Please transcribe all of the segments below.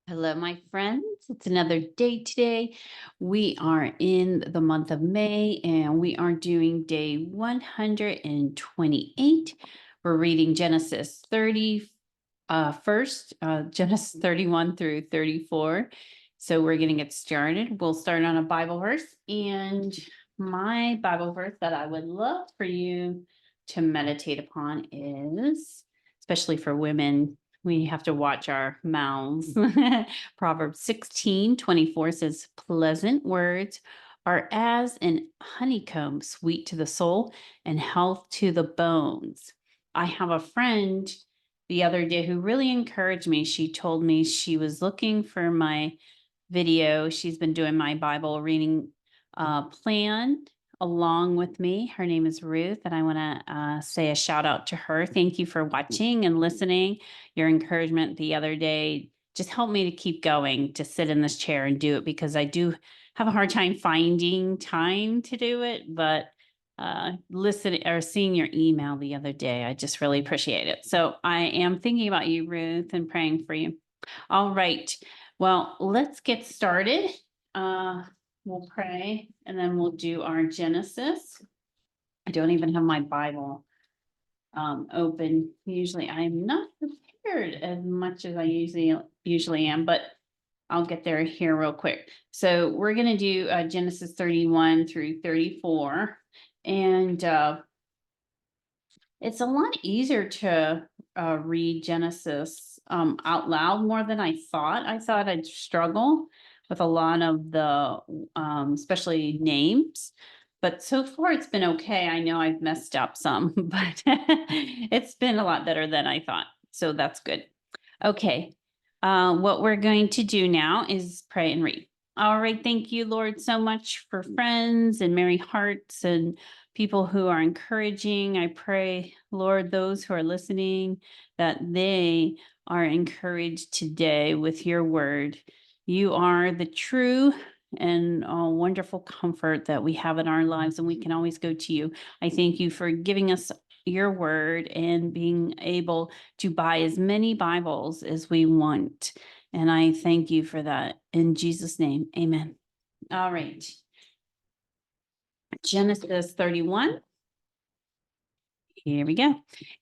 Hello, my friends. It's another day today. We are in the month of May and we are doing day 128. We're reading Genesis 30 first, Genesis 31 through 34. So we're going to get started. We'll start on a Bible verse. And my Bible verse that I would love for you to meditate upon is, especially for women, we have to watch our mouths. Proverbs 16:24 says, pleasant words are as an honeycomb, sweet to the soul and health to the bones. I have a friend the other day who really encouraged me. She told me she was looking for my video. She's been doing my Bible reading plan along with me. Her name is Ruth, and I want to say a shout out to her. Thank you for watching and listening. Your encouragement the other day just helped me to keep going, to sit in this chair and do it, because I do have a hard time finding time to do it. But listening or seeing your email the other day, I just really appreciate it. So I am thinking about you, Ruth, and praying for you. All right. Well, let's get started. We'll pray and then we'll do our Genesis. I don't even have my Bible open. Usually I'm not prepared as much as I usually am, but I'll get there here real quick. So we're going to do Genesis 31 through 34. And it's a lot easier to read Genesis out loud more than I thought. I thought I'd struggle with a lot of the, especially names. But so far, it's been okay. I know I've messed up some, but it's been a lot better than I thought. So that's good. Okay. What we're going to do now is pray and read. All right. Thank you, Lord, so much for friends and merry hearts and people who are encouraging. I pray, Lord, those who are listening, that they are encouraged today with your word. You are the true and wonderful comfort that we have in our lives, and we can always go to you. I thank you for giving us your word and being able to buy as many Bibles as we want. And I thank you for that. In Jesus' name, amen. All right. Genesis 31. Here we go.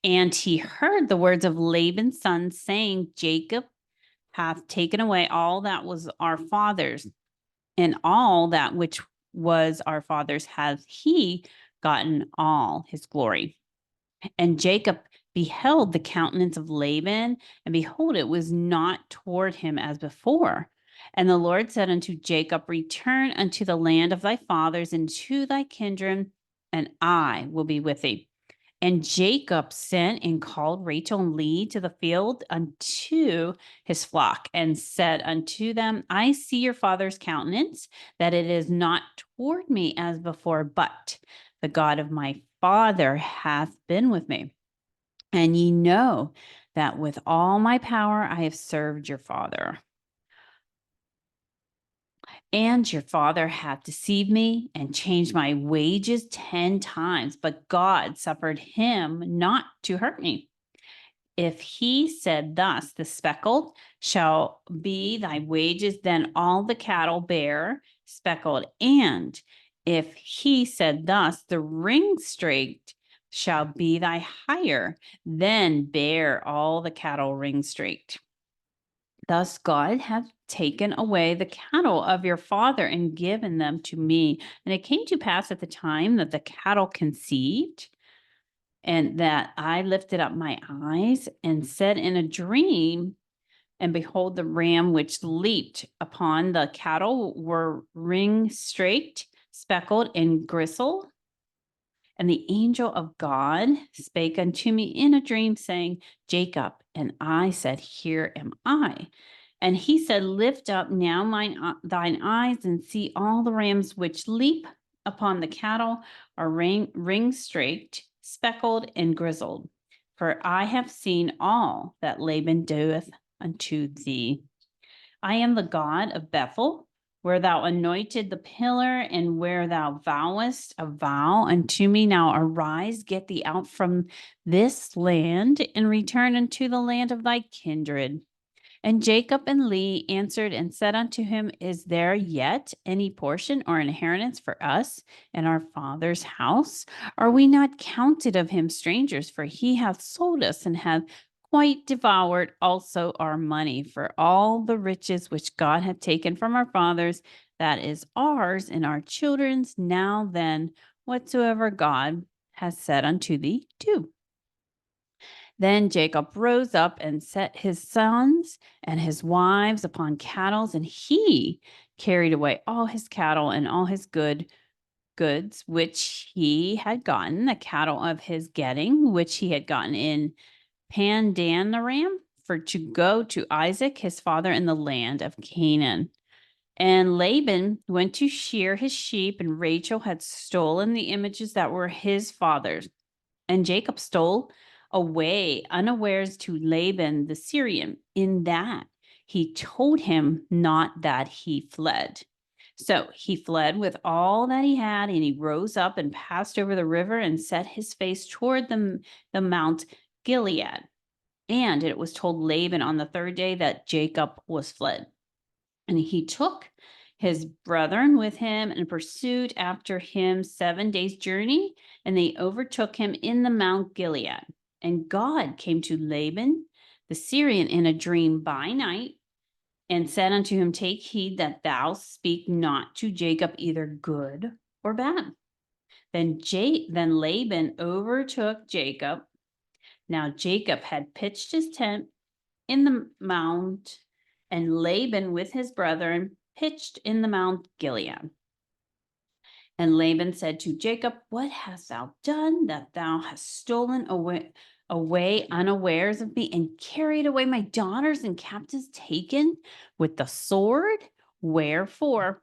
And he heard the words of Laban's son saying, Jacob hath taken away all that was our father's, and all that which was our father's hath he gotten all his glory. And Jacob beheld the countenance of Laban, and behold, it was not toward him as before. And the Lord said unto Jacob, return unto the land of thy fathers and to thy kindred, and I will be with thee. And Jacob sent and called Rachel and Leah to the field unto his flock, and said unto them, I see your father's countenance, that it is not toward me as before, but the God of my father hath been with me. And ye know that with all my power I have served your father. And your father hath deceived me and changed my wages 10 times, but God suffered him not to hurt me. If he said thus, the speckled shall be thy wages, then all the cattle bear speckled. And if he said thus, the ring straight shall be thy hire, then bear all the cattle ring straight. Thus God hath taken away the cattle of your father and given them to me. And it came to pass at the time that the cattle conceived, and that I lifted up my eyes and said in a dream, and behold, the ram which leaped upon the cattle were ring straight, speckled, and gristled. And the angel of God spake unto me in a dream, saying, Jacob. And I said, Here am I. And he said, Lift up now thine eyes and see all the rams which leap upon the cattle are ring straight, speckled, and grizzled. For I have seen all that Laban doeth unto thee. I am the God of Bethel, where thou anointed the pillar, and where thou vowest a vow unto me. Now arise, get thee out from this land, and return unto the land of thy kindred. And Jacob and Leah answered and said unto him, Is there yet any portion or inheritance for us in our father's house? Are we not counted of him strangers? For he hath sold us and hath quite devoured also our money for all the riches which God hath taken from our fathers, that is ours and our children's. Now then, whatsoever God has said unto thee, do. Then Jacob rose up and set his sons and his wives upon cattle, and he carried away all his cattle and all his goods which he had gotten, the cattle of his getting, which he had gotten in Pandanaram, for to go to Isaac his father in the land of Canaan. And Laban went to shear his sheep, and Rachel had stolen the images that were his father's. And Jacob stole away unawares to Laban the Syrian, in that he told him not that he fled. So he fled with all that he had, and he rose up and passed over the river and set his face toward the Mount Gilead. And it was told Laban on the third day that Jacob was fled. And he took his brethren with him and pursued after him 7 days' journey, and they overtook him in the Mount Gilead. And God came to Laban the Syrian in a dream by night, and said unto him, Take heed that thou speak not to Jacob either good or bad. Then Laban overtook Jacob. Now Jacob had pitched his tent in the mount, and Laban with his brethren pitched in the Mount Gilead. And Laban said to Jacob, What hast thou done, that thou hast stolen away unawares of me, and carried away my daughters and captives taken with the sword? Wherefore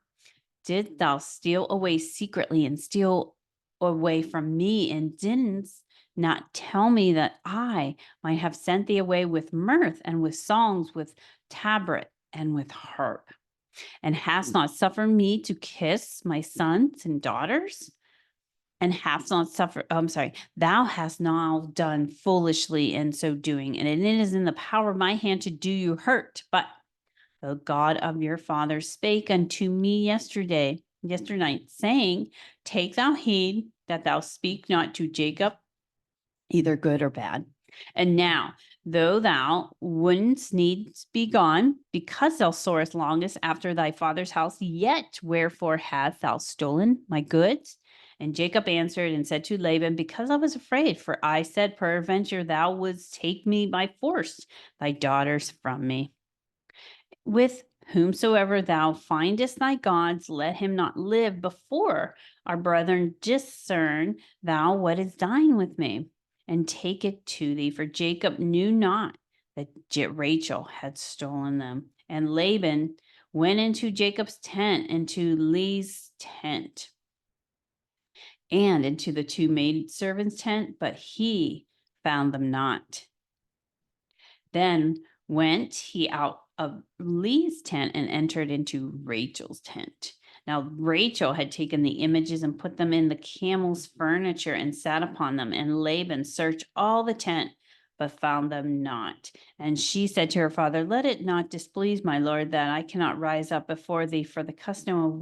didst thou steal away secretly, and steal away from me, and didn't not tell me, that I might have sent thee away with mirth and with songs, with tabret and with harp? And hast not suffered me to kiss my sons and daughters? And hast not suffered, thou hast now done foolishly in so doing, and it is in the power of my hand to do you hurt. But the God of your fathers spake unto me yesternight, saying, Take thou heed that thou speak not to Jacob either good or bad. And now, though thou wouldn't needs be gone, because thou sorest longest after thy father's house, yet wherefore hast thou stolen my goods? And Jacob answered and said to Laban, Because I was afraid, for I said, Peradventure thou wouldst take me by force, thy daughters from me. With whomsoever thou findest thy gods, let him not live before our brethren. Discern thou what is dying with me, and take it to thee. For Jacob knew not that Rachel had stolen them. And Laban went into Jacob's tent, into Leah's tent, and into the two maidservants' tent, but he found them not. Then went he out of Leah's tent and entered into Rachel's tent. Now Rachel had taken the images and put them in the camel's furniture and sat upon them. And Laban searched all the tent, but found them not. And she said to her father, Let it not displease my lord that I cannot rise up before thee, for the custom of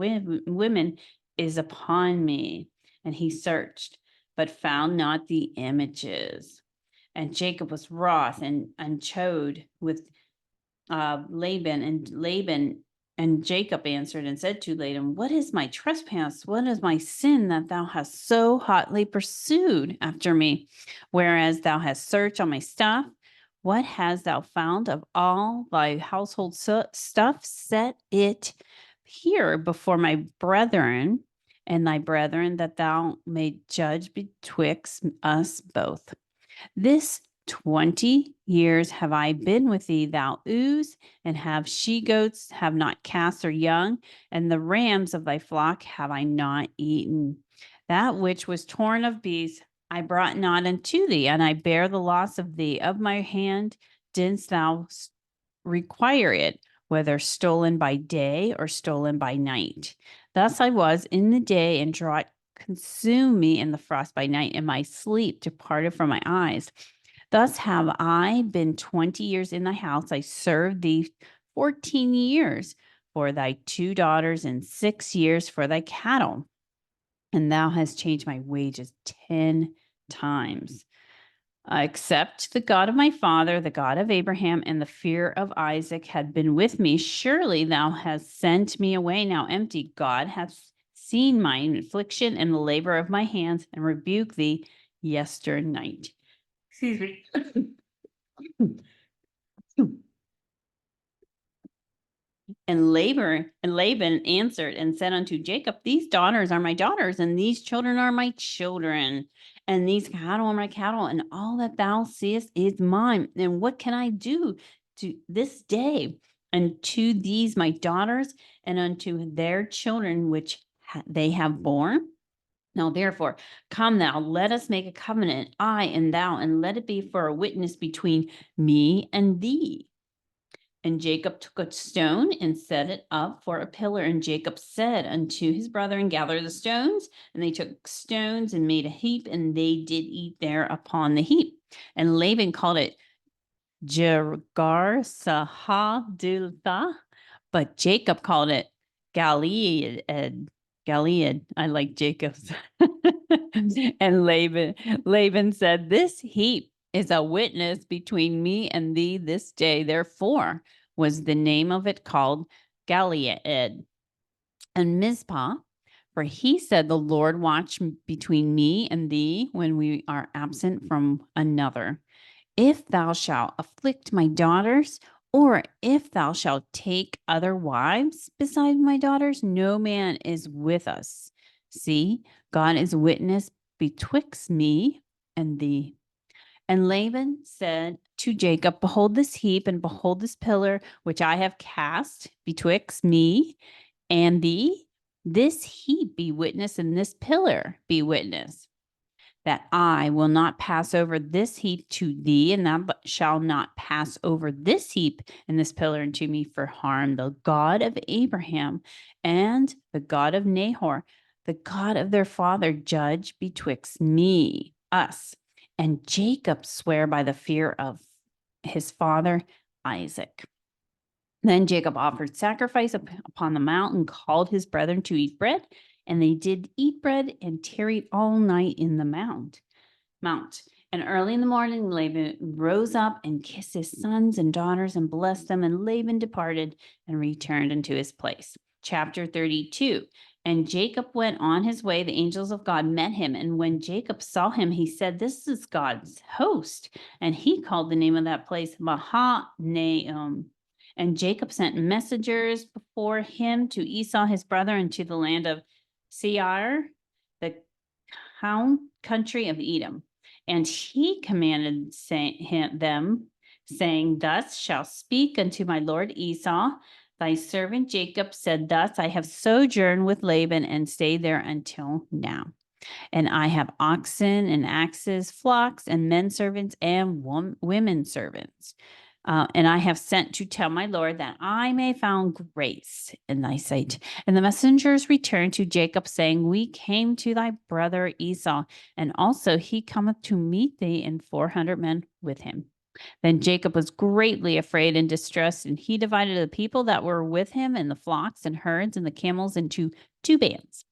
women is upon me. And he searched, but found not the images. And Jacob was wroth and chode with Laban, and Jacob answered and said to Laban, What is my trespass? What is my sin that thou hast so hotly pursued after me? Whereas thou hast searched on my stuff, what hast thou found of all thy household stuff? Set it here before my brethren and thy brethren, that thou may judge betwixt us both. This 20 years have I been with thee, thou Uz, and have she-goats have not cast their young, and the rams of thy flock have I not eaten. That which was torn of beasts I brought not unto thee, and I bear the loss of thee. Of my hand didst thou require it, whether stolen by day or stolen by night. Thus I was in the day, and drought consumed me in the frost by night, and my sleep departed from my eyes. Thus have I been 20 years in thy house. I served thee 14 years for thy 2 daughters and 6 years for thy cattle. And thou hast changed my wages 10 times. Except the God of my father, the God of Abraham, and the fear of Isaac had been with me, surely thou hast sent me away now empty. God hath seen my affliction and the labor of my hands, and rebuked thee yesternight. Excuse me. And Laban answered and said unto Jacob, these daughters are my daughters, and these children are my children, and these cattle are my cattle, and all that thou seest is mine. And what can I do to this day unto these my daughters and unto their children which they have borne? Now therefore, come thou, let us make a covenant, I and thou, and let it be for a witness between me and thee. And Jacob took a stone and set it up for a pillar. And Jacob said unto his brethren, gather the stones. And they took stones and made a heap, and they did eat there upon the heap. And Laban called it Jergar Sahadutha, but Jacob called it Galeed. Galeed. I like Jacob's. And Laban said, this heap is a witness between me and thee this day. Therefore was the name of it called Galeed. And Mizpah, for he said, the Lord watch between me and thee when we are absent from another. If thou shalt afflict my daughters, or if thou shalt take other wives beside my daughters, no man is with us. See, God is witness betwixt me and thee. And Laban said to Jacob, behold this heap, and behold this pillar, which I have cast betwixt me and thee. This heap be witness, and this pillar be witness, that I will not pass over this heap to thee, and thou shalt not pass over this heap and this pillar unto me for harm. The God of Abraham and the God of Nahor, the God of their father, judge betwixt me, us. And Jacob sware by the fear of his father Isaac. Then Jacob offered sacrifice upon the mountain, called his brethren to eat bread, and they did eat bread and tarried all night in the mount. And early in the morning, Laban rose up and kissed his sons and daughters and blessed them. And Laban departed and returned unto his place. Chapter 32. And Jacob went on his way. The angels of God met him. And when Jacob saw him, he said, this is God's host. And he called the name of that place Mahanaim. And Jacob sent messengers before him to Esau, his brother, and to the land of Seir, the country of Edom. And he commanded them, saying, thus shall speak unto my lord Esau, thy servant Jacob said thus, I have sojourned with Laban and stayed there until now. And I have oxen and axes, flocks and men servants and women servants. And I have sent to tell my Lord that I may found grace in thy sight. And the messengers returned to Jacob, saying, we came to thy brother Esau, and also he cometh to meet thee, and 400 men with him. Then Jacob was greatly afraid and distressed, and he divided the people that were with him and the flocks and herds and the camels into 2 bands.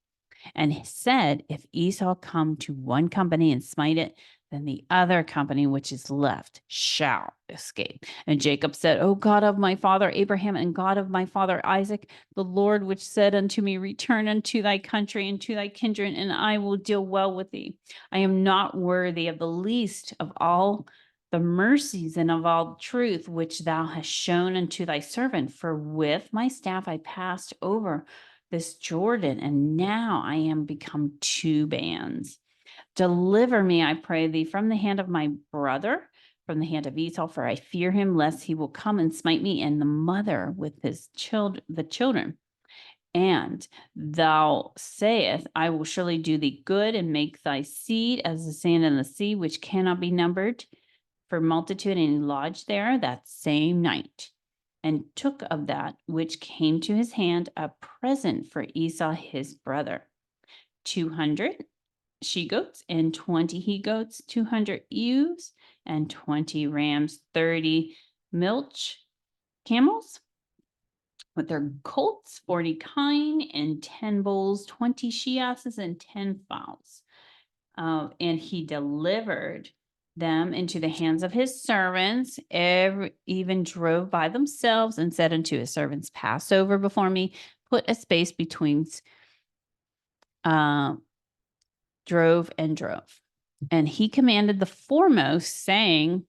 And said, if Esau come to one company and smite it, then the other company which is left shall escape. And Jacob said, O God of my father Abraham and God of my father Isaac, the Lord which said unto me, return unto thy country and to thy kindred, and I will deal well with thee. I am not worthy of the least of all the mercies and of all truth which thou hast shown unto thy servant. For with my staff I passed over this Jordan, and now I am become 2 bands. Deliver me, I pray thee, from the hand of my brother, from the hand of Esau, for I fear him, lest he will come and smite me and the mother with his children. And thou sayest, I will surely do thee good and make thy seed as the sand in the sea, which cannot be numbered for multitude, and he lodged there that same night, and took of that which came to his hand a present for Esau his brother, 200 she-goats and 20 he-goats, 200 ewes and 20 rams, 30 milch camels with their colts, 40 kine, and 10 bulls, 20 she-asses, and 10 fowls. And he delivered them into the hands of his servants, even drove by themselves and said unto his servants, pass over before me, put a space between drove and drove. And he commanded the foremost, saying,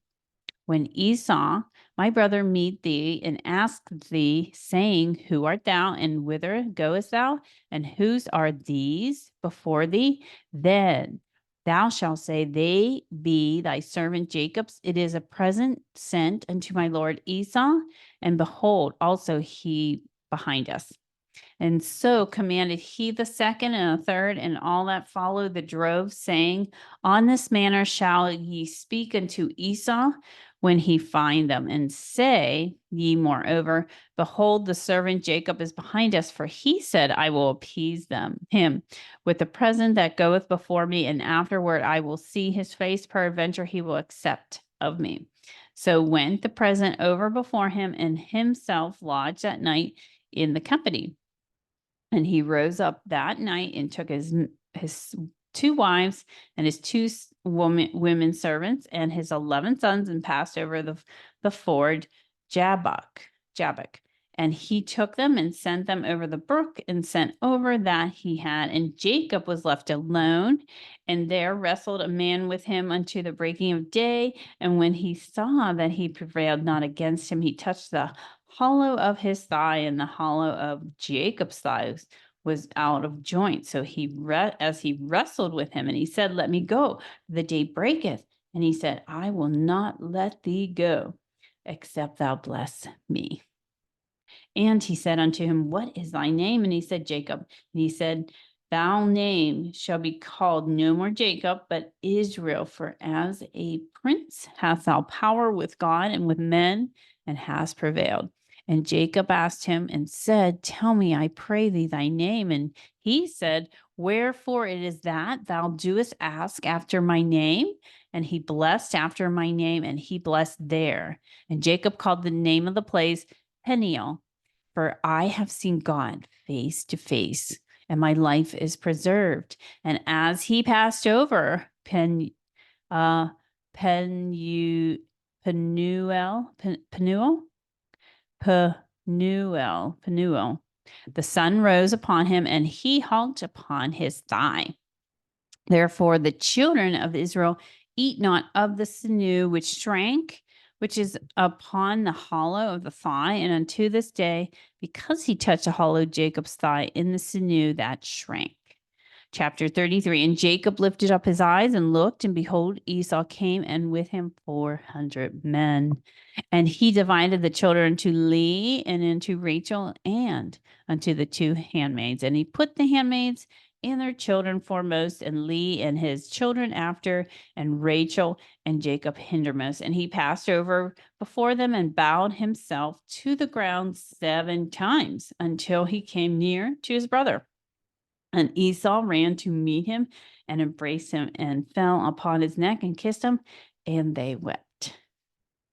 when Esau, my brother, meet thee and ask thee, saying, who art thou, and whither goest thou, and whose are these before thee? Then thou shalt say, they be thy servant Jacob's. It is a present sent unto my lord Esau, and behold, also he behind us. And so commanded he the second and the third and all that followed the drove, saying, on this manner shall ye speak unto Esau when he find them, and say ye moreover, behold, the servant Jacob is behind us, for he said, I will appease him with the present that goeth before me, and afterward I will see his face, peradventure he will accept of me. So went the present over before him, and himself lodged that night in the company. And he rose up that night and took his 2 wives and his 2 women servants and his 11 sons, and passed over the ford Jabbok. And he took them and sent them over the brook, and sent over that he had. And Jacob was left alone, and there wrestled a man with him unto the breaking of day. And when he saw that he prevailed not against him, he touched the hollow of his thigh, and the hollow of Jacob's thighs was out of joint. So as he wrestled with him, and he said, let me go, the day breaketh. And he said, I will not let thee go, except thou bless me. And he said unto him, what is thy name? And he said, Jacob. And he said, thy name shall be called no more Jacob, but Israel, for as a prince hast thou power with God and with men, and hast prevailed. And Jacob asked him and said, tell me, I pray thee, thy name. And he said, wherefore it is that thou doest ask after my name? And he blessed after my name, and he blessed there. And Jacob called the name of the place Peniel, for I have seen God face to face, and my life is preserved. And as he passed over Penuel, the sun rose upon him, and he halt upon his thigh. Therefore the children of Israel eat not of the sinew which shrank, which is upon the hollow of the thigh, and unto this day, because he touched the hollow of Jacob's thigh in the sinew that shrank. Chapter 33, and Jacob lifted up his eyes and looked, and behold, Esau came, and with him 400 men. And he divided the children unto Leah and unto Rachel and unto the 2 handmaids. And he put the handmaids and their children foremost, and Leah and his children after, and Rachel and Jacob hindermost. And he passed over before them and bowed himself to the ground 7 times until he came near to his brother. And Esau ran to meet him and embraced him and fell upon his neck and kissed him, and they wept.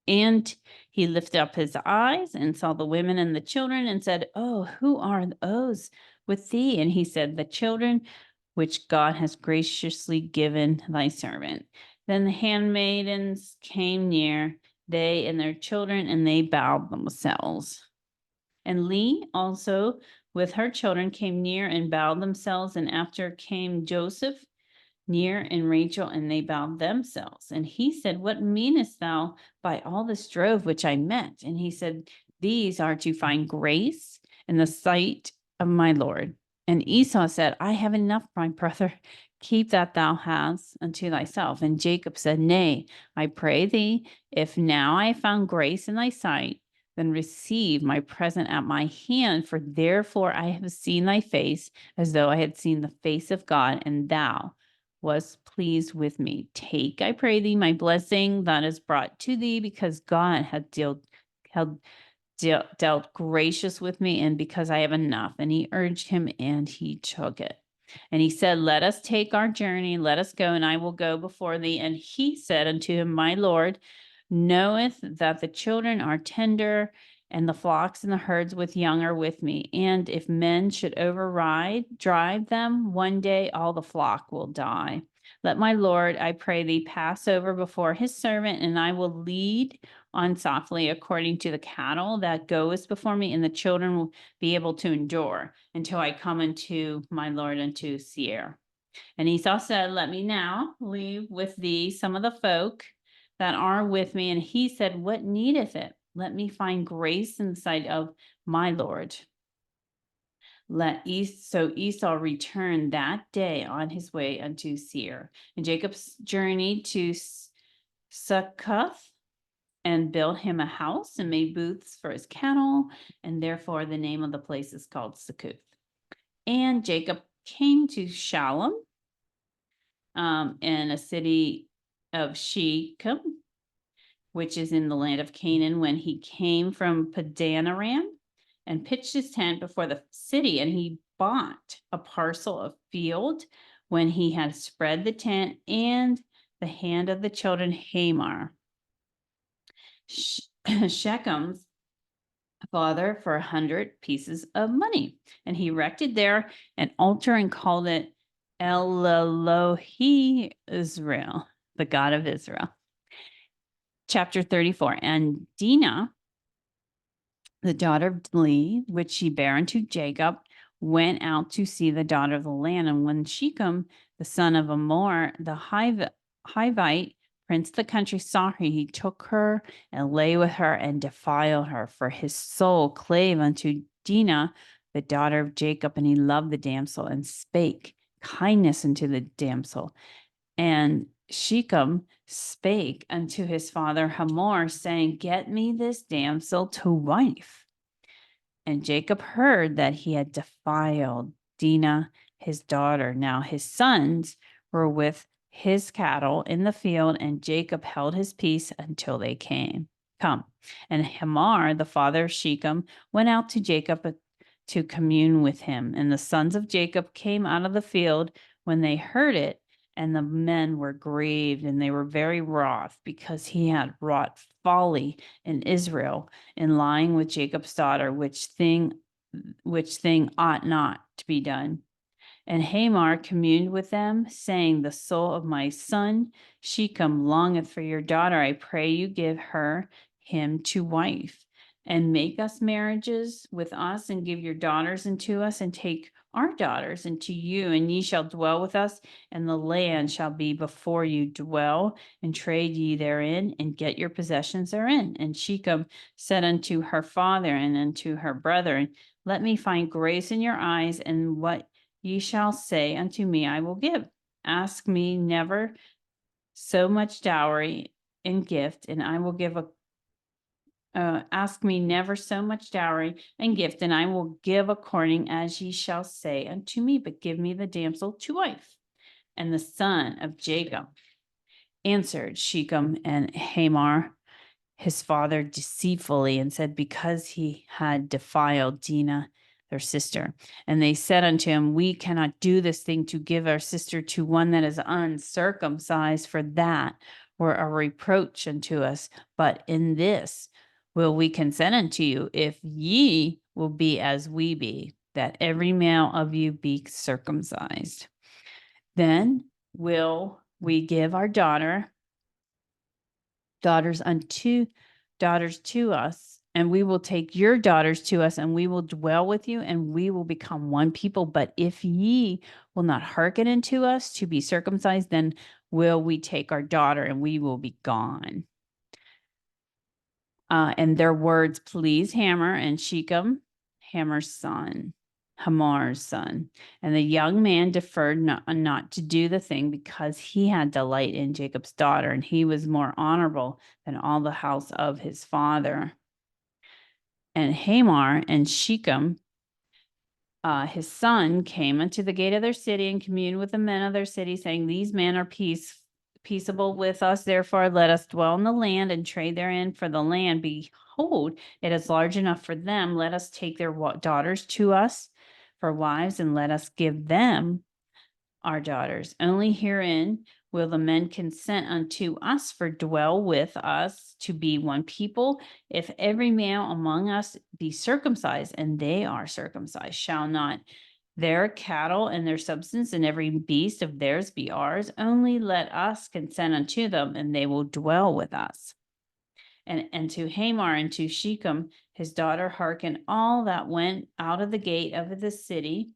And he lifted up his eyes and saw the women and the children, and said, oh, who are those with thee? And he said, the children which God has graciously given thy servant. Then the handmaidens came near, they and their children, and they bowed themselves. And Leah also with her children came near and bowed themselves. And after came Joseph near, and Rachel, and they bowed themselves. And he said, what meanest thou by all this drove which I met? And he said, these are to find grace in the sight of my Lord. And Esau said, I have enough, my brother. Keep that thou hast unto thyself. And Jacob said, nay, I pray thee, if now I have found grace in thy sight, then receive my present at my hand, for therefore I have seen thy face as though I had seen the face of God, and thou was pleased with me. Take, I pray thee, my blessing that is brought to thee, because God had dealt gracious with me, and because I have enough. And he urged him, and he took it. And he said, let us take our journey, let us go, and I will go before thee. And he said unto him, my Lord knoweth that the children are tender, and the flocks and the herds with young are with me. And if men should drive them, one day all the flock will die. Let my Lord, I pray thee, pass over before his servant, and I will lead on softly according to the cattle that goes before me, and the children will be able to endure until I come unto my Lord unto Seir. And Esau said, let me now leave with thee some of the folk that are with me. And he said, what needeth it? Let me find grace in the sight of my Lord. So Esau returned that day on his way unto Seir. And Jacob's journeyed to Succoth and built him a house and made booths for his cattle. And therefore the name of the place is called Succoth. And Jacob came to Shalom, in a city of Shechem, which is in the land of Canaan, when he came from Padanaram and pitched his tent before the city, and he bought a parcel of field when he had spread the tent and the hand of the children Hamor, Shechem's father, for 100 pieces of money. And he erected there an altar and called it El Elohi Israel, the God of Israel. Chapter 34. And Dinah, the daughter of Leah, which she bare unto Jacob, went out to see the daughter of the land. And when Shechem, the son of Hamor, the Hivite, prince of the country, saw her, he took her and lay with her and defiled her. For his soul clave unto Dinah, the daughter of Jacob, and he loved the damsel and spake kindness unto the damsel. And Shechem spake unto his father Hamor, saying, get me this damsel to wife. And Jacob heard that he had defiled Dinah, his daughter. Now his sons were with his cattle in the field, and Jacob held his peace until they come. And Hamor, the father of Shechem, went out to Jacob to commune with him. And the sons of Jacob came out of the field when they heard it, and the men were grieved, and they were very wroth, because he had wrought folly in Israel in lying with Jacob's daughter, which thing ought not to be done. And Hamor communed with them, saying, the soul of my son Shechem longeth for your daughter. I pray you give him to wife, and make us marriages with us, and give your daughters unto us, and take our daughters unto you, and ye shall dwell with us, and the land shall be before you. Dwell and trade ye therein, and get your possessions therein. And Shechem said unto her father and unto her brethren, let me find grace in your eyes, and what ye shall say unto me I will give. Ask me never so much dowry in gift, and I will give ask me never so much dowry and gift, and I will give according as ye shall say unto me, but give me the damsel to wife. And the son of Jacob answered Shechem and Hamor, his father, deceitfully, and said, because he had defiled Dinah, their sister. And they said unto him, we cannot do this thing to give our sister to one that is uncircumcised, for that were a reproach unto us. But in this will we consent unto you, if ye will be as we be, that every male of you be circumcised. Then will we give our daughters to us, and we will take your daughters to us, and we will dwell with you, and we will become one people. But if ye will not hearken unto us to be circumcised, then will we take our daughter, and we will be gone. And their words pleased Hamor and Shechem, Hamor's son. And the young man deferred not to do the thing, because he had delight in Jacob's daughter, and he was more honorable than all the house of his father. And Hamor and Shechem, his son, came unto the gate of their city and communed with the men of their city, saying, these men are peaceable with us, therefore let us dwell in the land and trade therein. For the land, behold, it is large enough for them. Let us take their daughters to us for wives, and let us give them our daughters. Only herein will the men consent unto us for dwell with us to be one people. If every male among us be circumcised, and they are circumcised, shall not their cattle and their substance and every beast of theirs be ours? Only let us consent unto them, and they will dwell with us. And to Hamor and to Shechem, his daughter, hearken all that went out of the gate of the city,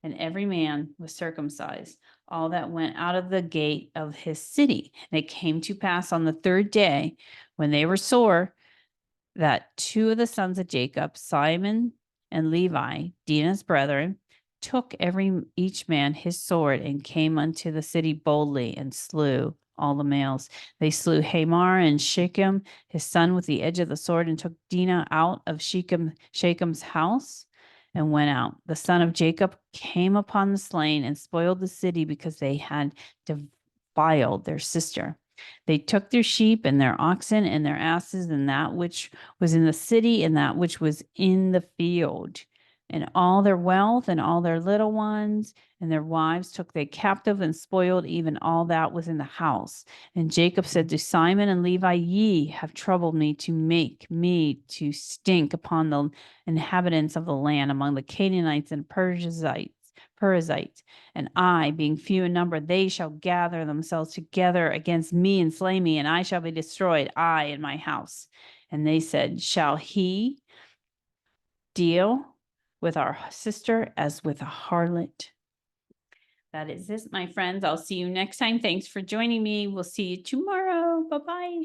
and every man was circumcised, all that went out of the gate of his city. And it came to pass on the third day, when they were sore, that two of the sons of Jacob, Simon and Levi, Dinah's brethren, took each man his sword and came unto the city boldly and slew all the males. They slew Hamor and Shechem, his son, with the edge of the sword, and took Dinah out of Shechem's house and went out. The son of Jacob came upon the slain and spoiled the city because they had defiled their sister. They took their sheep and their oxen and their asses and that which was in the city and that which was in the field, and all their wealth and all their little ones and their wives took they captive and spoiled even all that was in the house. And Jacob said to Simon and Levi, ye have troubled me to make me to stink upon the inhabitants of the land among the Canaanites and Perizzites. And I, being few in number, they shall gather themselves together against me and slay me, and I shall be destroyed, I and my house. And they said, shall he deal with our sister as with a harlot? That is this, my friends. I'll see you next time. Thanks for joining me. We'll see you tomorrow. Bye-bye.